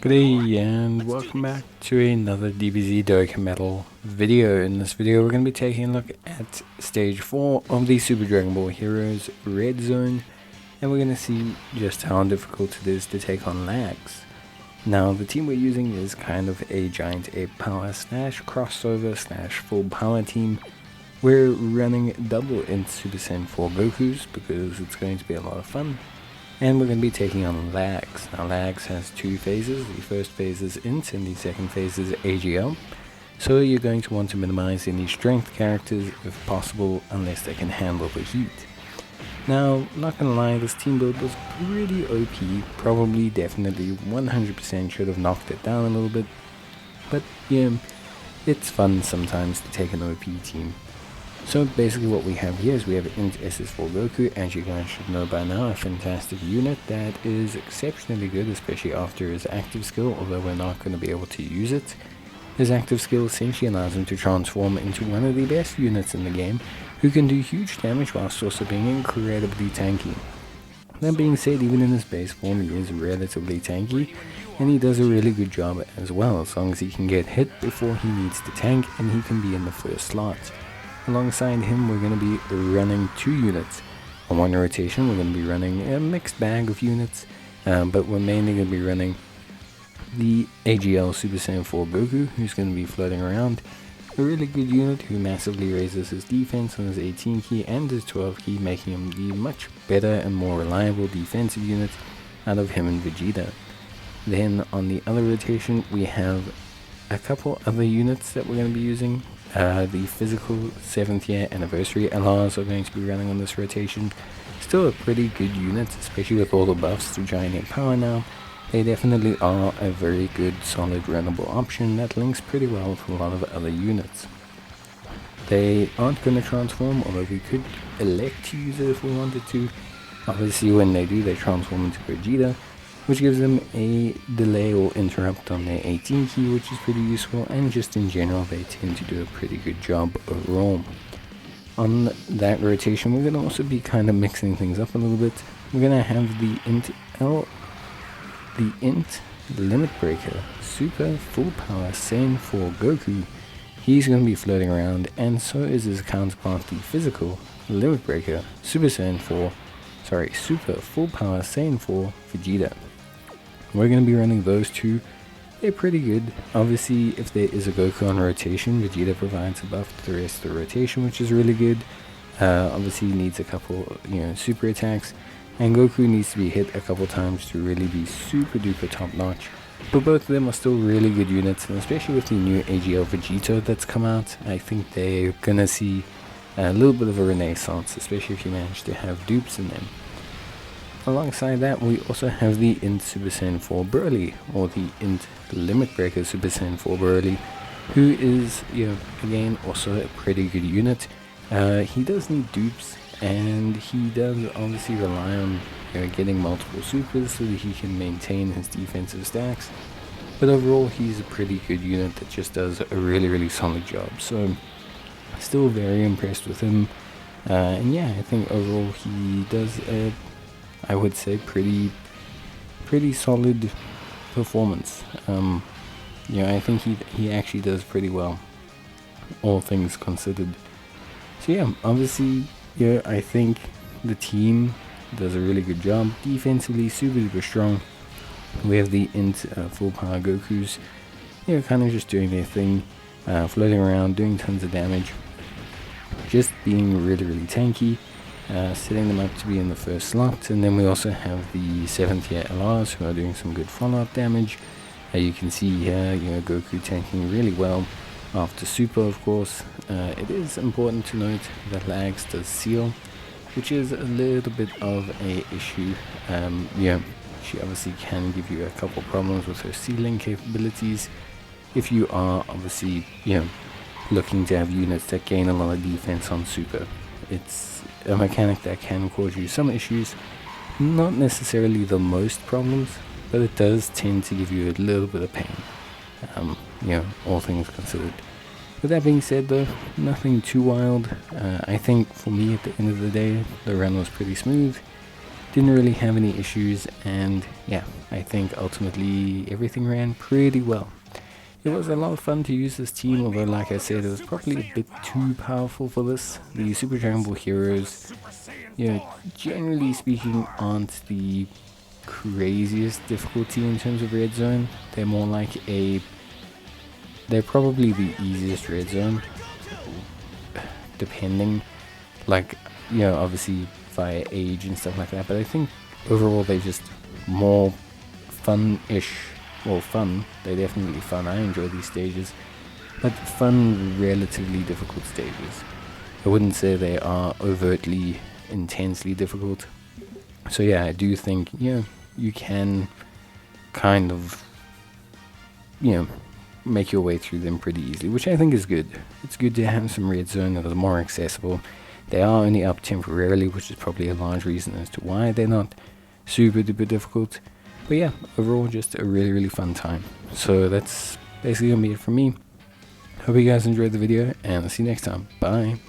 Good day and welcome back to another Dbz Dokkan video. In this video we're going to be taking a look at stage 4 of the Super Dragon Ball Heroes Red Zone, and we're going to see just how difficult it is to take on Lagss. Now the team we're using is kind of a giant ape power slash crossover slash full power team. We're running double Int Super Saiyan 4 Gokus because it's going to be a lot of fun. And we're going to be taking on Lagss. Now Lagss has two phases. The first phase is Int and the second phase is AGL. So you're going to want to minimize any strength characters if possible, unless they can handle the heat. Now, not gonna lie, this team build was pretty OP. Probably, definitely, 100% should have knocked it down a little bit. But yeah, it's fun sometimes to take an OP team. So basically what we have here is we have Int SS4 Goku, as you guys should know by now, a fantastic unit that is exceptionally good, especially after his active skill, although we're not going to be able to use it. His active skill essentially allows him to transform into one of the best units in the game, who can do huge damage whilst also being incredibly tanky. That being said, even in his base form he is relatively tanky, and he does a really good job as well, as long as he can get hit before he needs to tank and he can be in the first slot. Alongside him we're going to be running two units. On one rotation we're going to be running a mixed bag of units, but we're mainly going to be running the AGL Super Saiyan 4 Goku, who's going to be floating around. A really good unit who massively raises his defense on his 18 key and his 12 key, making him the much better and more reliable defensive unit out of him and Vegeta. Then on the other rotation we have a couple other units that we're going to be using. The physical 7th year anniversary LRs are going to be running on this rotation. Still a pretty good unit, especially with all the buffs to giant ape power now. They definitely are a very good solid runnable option that links pretty well with a lot of other units. They aren't going to transform, although we could elect to use it if we wanted to. Obviously when they do, they transform into Vegeta, which gives them a delay or interrupt on their 18 key, which is pretty useful, and just in general they tend to do a pretty good job overall. On that rotation we're going to also be kind of mixing things up a little bit. We're going to have the Int Limit Breaker Super Full Power Saiyan 4 Goku. He's going to be floating around, and so is his counterpart, the physical Limit Breaker Super Full Power Saiyan 4 Vegeta. We're going to be running those two. They're pretty good. Obviously, if there is a Goku on rotation, Vegeta provides a buff to the rest of the rotation, which is really good. Obviously, he needs a couple, super attacks, and Goku needs to be hit a couple times to really be super duper top notch. But both of them are still really good units, and especially with the new AGL Vegito that's come out, I think they're gonna see a little bit of a renaissance, especially if you manage to have dupes in them. Alongside that, we also have the Int Super Saiyan 4 Broly, or the Int Limit Breaker Super Saiyan 4 Broly, who is, again, also a pretty good unit. He does need dupes, and he does obviously rely on getting multiple supers so that he can maintain his defensive stacks. But overall, he's a pretty good unit that just does a really solid job. So, still very impressed with him. And yeah, I think overall he does a, I would say, pretty solid performance. I think he actually does pretty well, all things considered. So yeah, obviously, I think the team does a really good job. Defensively, super strong. We have the Int Full Power Gokus, kind of just doing their thing, floating around, doing tons of damage, just being really tanky. Setting them up to be in the first slot. And then we also have the 7th year LRs who are doing some good follow-up damage. You can see here, Goku tanking really well after super, of course. It is important to note that Lagss does seal, which is a little bit of a issue. She obviously can give you a couple problems with her sealing capabilities if you are obviously, looking to have units that gain a lot of defense on super. It's a mechanic that can cause you some issues, not necessarily the most problems, but it does tend to give you a little bit of pain, all things considered. With that being said though, nothing too wild. I think for me at the end of the day, the run was pretty smooth. didn't really have any issues, and yeah, I think ultimately everything ran pretty well. It was a lot of fun to use this team, although like I said, it was probably a bit too powerful for this. The Super Dragon Ball heroes, you know, generally speaking, aren't the craziest difficulty in terms of red zone. They're more like they're probably the easiest red zone, depending, like, you know, obviously via age and stuff like that, but I think overall they're just more fun-ish. Well, fun, they're definitely fun. I enjoy these stages, but fun, relatively difficult stages. I wouldn't say they are overtly, intensely difficult. So yeah, I do think, you know, you can kind of, you know, make your way through them pretty easily, which I think is good. It's good to have some red zone that are more accessible. They are only up temporarily, which is probably a large reason as to why they're not super duper difficult. But yeah, overall just a really, really fun time. So that's basically gonna be it from me. Hope you guys enjoyed the video, and I'll see you next time. Bye.